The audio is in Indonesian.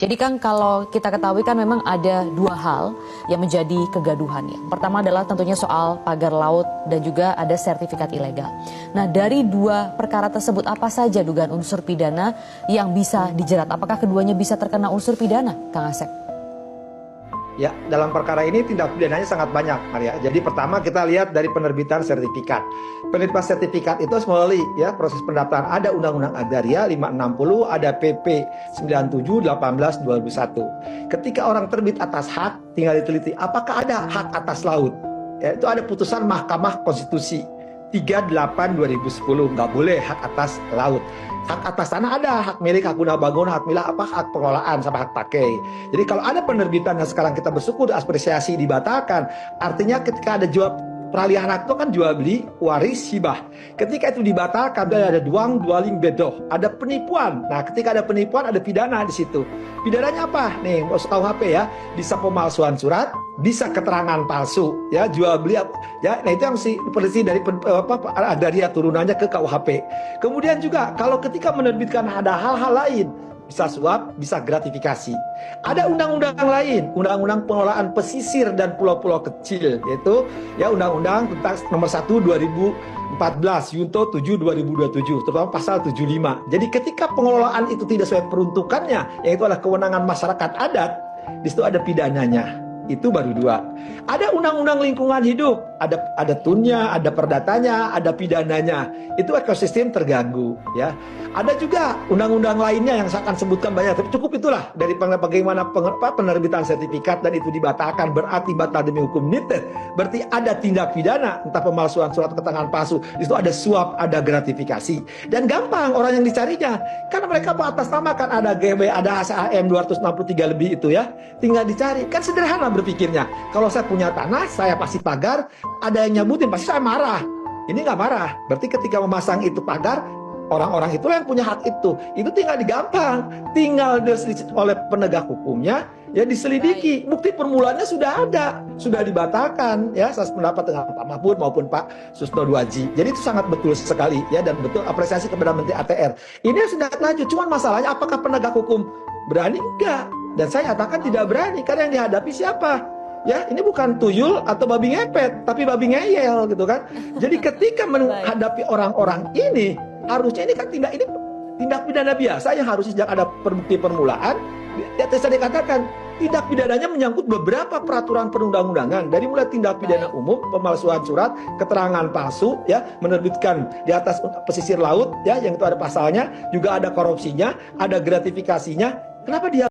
Jadi kan kalau kita ketahui kan memang ada dua hal yang menjadi kegaduhan ya. Pertama adalah tentunya soal pagar laut dan juga ada sertifikat ilegal. Nah dari dua perkara tersebut apa saja dugaan unsur pidana yang bisa dijerat? Apakah keduanya bisa terkena unsur pidana, Kang Asep? Ya, dalam perkara ini tindak pidananya sangat banyak, Maria. Jadi pertama kita lihat dari penerbitan sertifikat. Penerbitan sertifikat itu harus melalui ya proses pendaftaran. Ada Undang-Undang Agraria 560, ada PP 97 18 2001. Ketika orang terbit atas hak, tinggal diteliti apakah ada hak atas laut. Ya, itu ada putusan Mahkamah Konstitusi 38/2010, nggak boleh hak atas laut. Hak atas tanah ada, hak milik, hak guna bangunan, hak milik apa, hak pengelolaan sama hak pakai. Jadi kalau ada penerbitan yang sekarang kita bersyukur apresiasi dibatalkan, artinya ketika ada jual peralihan hak itu kan jual beli, waris, hibah. Ketika itu dibatalkan, ada duang, dualing, bedoh, ada penipuan. Nah, ketika ada penipuan ada pidana di situ. Pidananya apa? Nih, masuk KUHP ya, bisa pemalsuan surat, bisa keterangan palsu, ya jual beli, ya. Nah itu yang seperti dari agraria turunannya ke KUHP. Kemudian juga kalau ketika menerbitkan ada hal-hal lain, bisa suap, bisa gratifikasi. Ada undang-undang lain, undang-undang pengelolaan pesisir dan pulau-pulau kecil, yaitu ya undang-undang tentang nomor 1 2014, Yunto 7 2027, terutama pasal 75. Jadi ketika pengelolaan itu tidak sesuai peruntukannya, yaitu adalah kewenangan masyarakat adat, di situ ada pidananya. Itu baru dua. Ada undang-undang lingkungan hidup, ada tunnya, ada perdatanya, ada pidananya. Itu ekosistem terganggu, ya. Ada juga undang-undang lainnya yang saya akan sebutkan banyak, tapi cukup itulah dari bagaimana penerbitan sertifikat dan itu dibatalkan berarti batal demi hukum nitet. Berarti ada tindak pidana, entah pemalsuan surat keterangan palsu, di situ ada suap, ada gratifikasi. Dan gampang orang yang dicarinya, karena mereka atasnamakan ada GB, ada SAM 263 lebih itu ya. Tinggal dicari, kan sederhana berpikirnya. Kalau saya punya tanah, saya pasti pagar, ada yang nyabutin, pasti saya marah. Ini nggak marah. Berarti ketika memasang itu pagar, orang-orang itulah yang punya hak itu. Itu tinggal digampang, tinggal oleh penegak hukumnya, ya diselidiki. Bukti permulaannya sudah ada, sudah dibatalkan. Ya, saya sependapat dengan Pak Mahfud maupun Pak Susno Duaji. Jadi itu sangat betul sekali, ya, dan betul apresiasi kepada Menteri ATR. Ini sudah lanjut. Cuman masalahnya apakah penegak hukum berani? Enggak. Dan saya katakan tidak berani karena yang dihadapi siapa? Ya, ini bukan tuyul atau babi ngepet, tapi babi ngeyel gitu kan. Jadi ketika menghadapi orang-orang ini, harusnya ini kan tindak pidana biasa yang harusnya sejak ada bukti permulaan. Ya, saya dikatakan tindak pidananya menyangkut beberapa peraturan perundang-undangan, dari mulai tindak pidana umum, pemalsuan surat, keterangan palsu, ya, menerbitkan di atas pesisir laut, ya, yang itu ada pasalnya, juga ada korupsinya, ada gratifikasinya. Kenapa dia